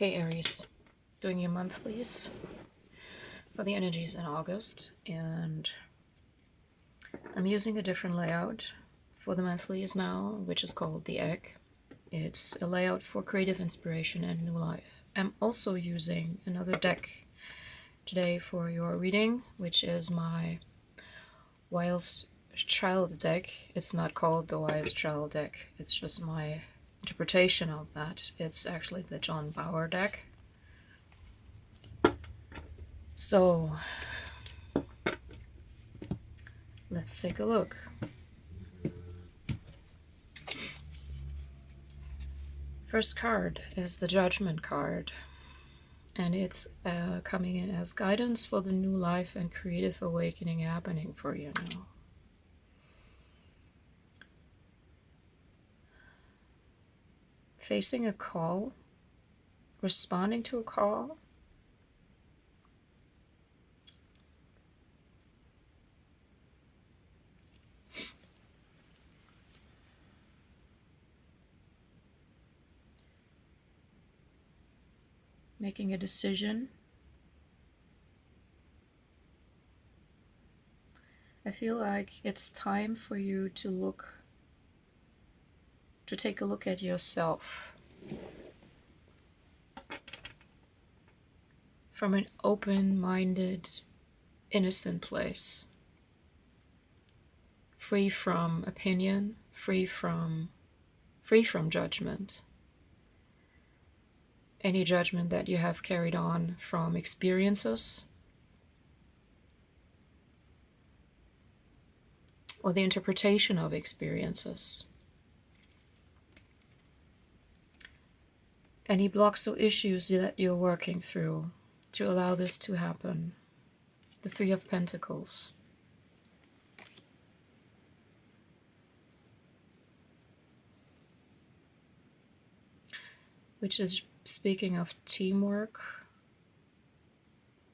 Hey Aries, doing your monthlies for the energies in August, and I'm using a different layout for the monthlies now, which is called the Egg. It's a layout for creative inspiration and new life. I'm also using another deck today for your reading, which is my Wise Child deck. It's not called the Wise Child deck, it's just my interpretation of that. It's actually the John Bauer deck. So let's take a look. First card is the Judgment card, and it's coming in as guidance for the new life and creative awakening happening for you now. Facing a call, responding to a call, making a decision. I feel like it's time for you to take a look at yourself from an open-minded, innocent place, free from opinion, free from judgment. Any judgment that you have carried on from experiences or the interpretation of experiences. Any blocks or issues that you're working through to allow this to happen. The Three of Pentacles. Which is speaking of teamwork,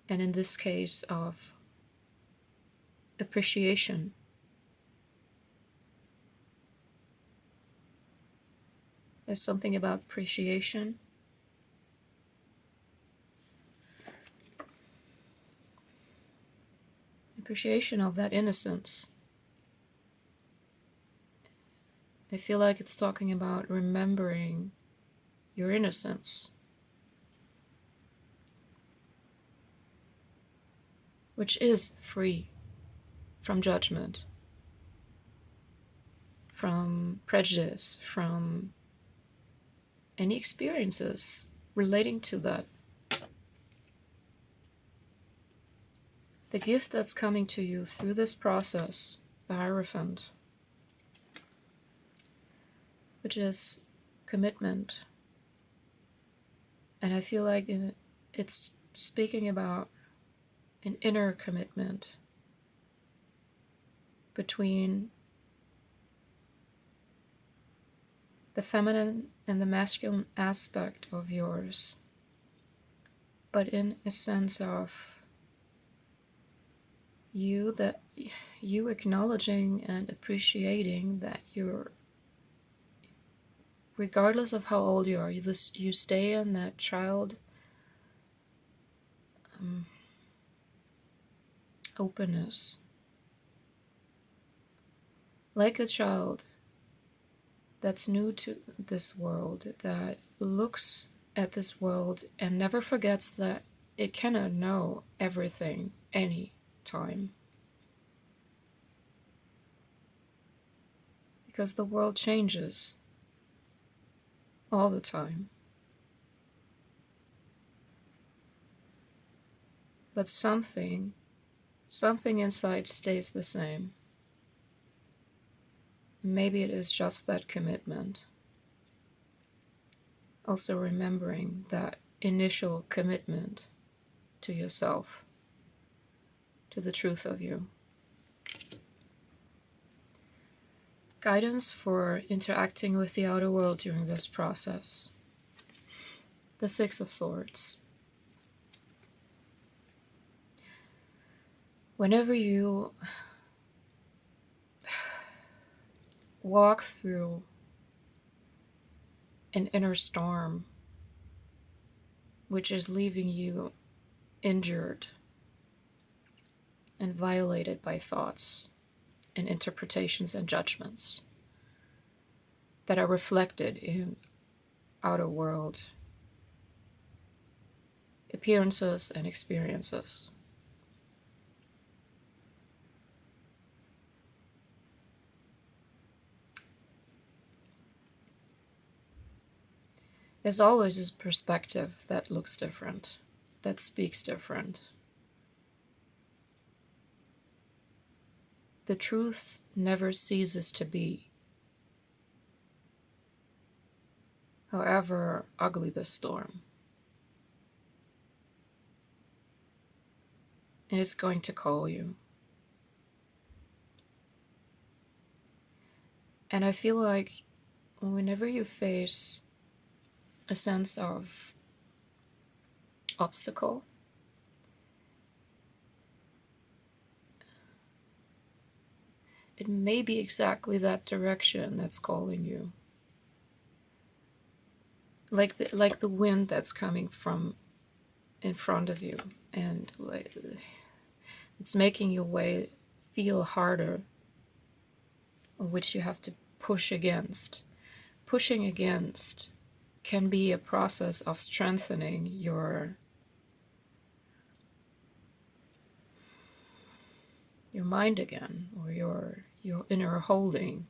and in this case of appreciation. There's something about appreciation. Appreciation of that innocence. I feel like it's talking about remembering your innocence, which is free from judgment, from prejudice, from any experiences relating to that. The gift that's coming to you through this process, the Hierophant, which is commitment. And I feel like it's speaking about an inner commitment between the feminine and the masculine aspect of yours, but in a sense of you acknowledging and appreciating that you're, regardless of how old you are, you stay in that child openness, like a child that's new to this world, that looks at this world and never forgets that it cannot know everything any time. Because the world changes all the time. But something inside stays the same. Maybe it is just that commitment. Also remembering that initial commitment to yourself, to the truth of you. Guidance for interacting with the outer world during this process. The Six of Swords. Whenever you walk through an inner storm, which is leaving you injured and violated by thoughts and interpretations and judgments that are reflected in outer world appearances and experiences. There's always this perspective that looks different, that speaks different. The truth never ceases to be, however ugly the storm. And it's going to call you. And I feel like whenever you face a sense of obstacle, it may be exactly that direction that's calling you. Like the wind that's coming from in front of you, and like it's making your way feel harder, which you have to push against. Pushing against can be a process of strengthening your mind again, or your inner holding,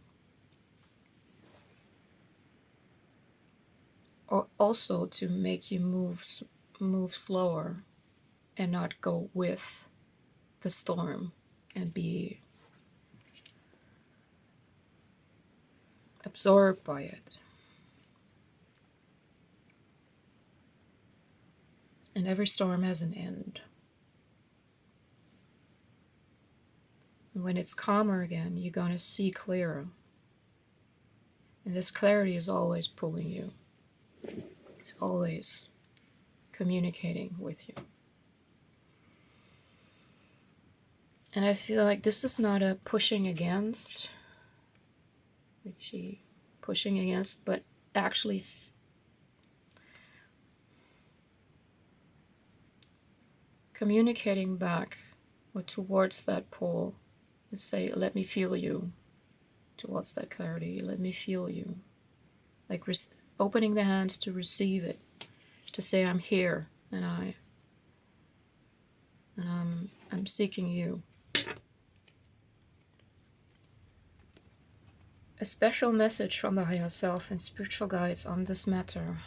or also to make you move slower and not go with the storm and be absorbed by it. And every storm has an end. And when it's calmer again, you're going to see clearer. And this clarity is always pulling you. It's always communicating with you. And I feel like this is not a pushing against, but actually communicating back or towards that pull. And say, let me feel you, towards that clarity. Let me feel you. Like opening the hands to receive it, to say, I'm here, and I'm seeking you. A special message from the higher self and spiritual guides on this matter.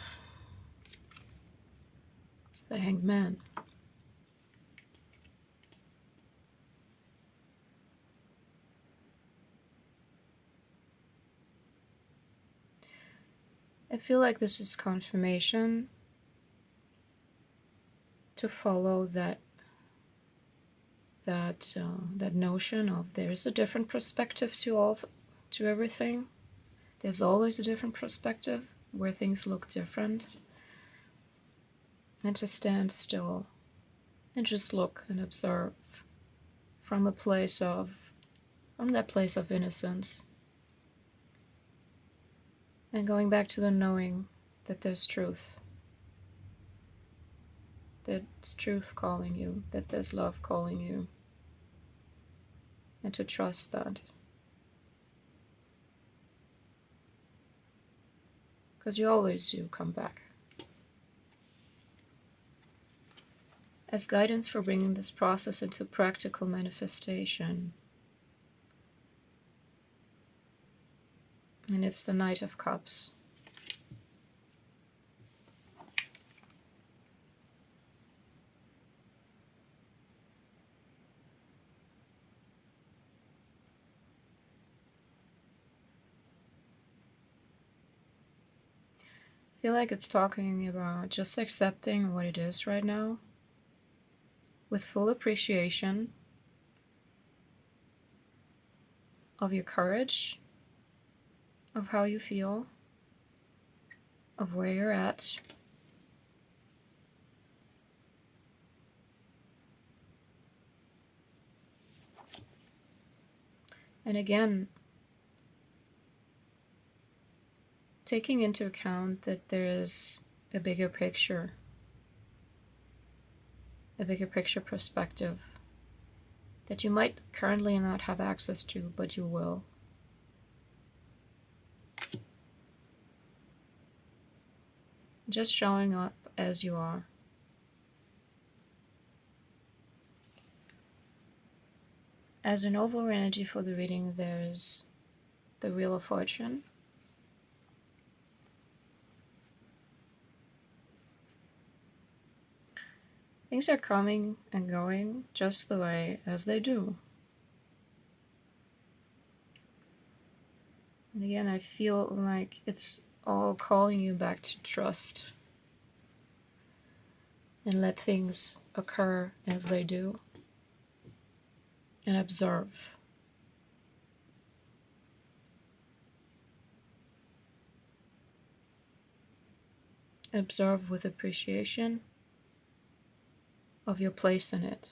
The Hanged Man. I feel like this is confirmation to follow that notion of there's a different perspective to everything. There's always a different perspective where things look different. And to stand still and just look and observe from that place of innocence. And going back to the knowing that there's truth. There's truth calling you, that there's love calling you. And to trust that. Because you come back. As guidance for bringing this process into practical manifestation. And it's the Knight of Cups. I feel like it's talking about just accepting what it is right now with full appreciation of your courage, of how you feel, of where you're at. And again, taking into account that there is a bigger picture a bigger picture perspective that you might currently not have access to, but you will. Just showing up as you are. As an overall energy for the reading, there's the Wheel of Fortune. Things are coming and going just the way as they do. And again, I feel like it's all calling you back to trust and let things occur as they do and observe. Observe with appreciation of your place in it.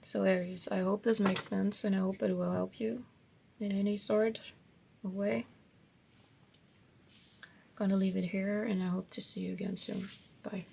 So Aries, I hope this makes sense and I hope it will help you in any sort of way. Gonna leave it here and I hope to see you again soon. Bye.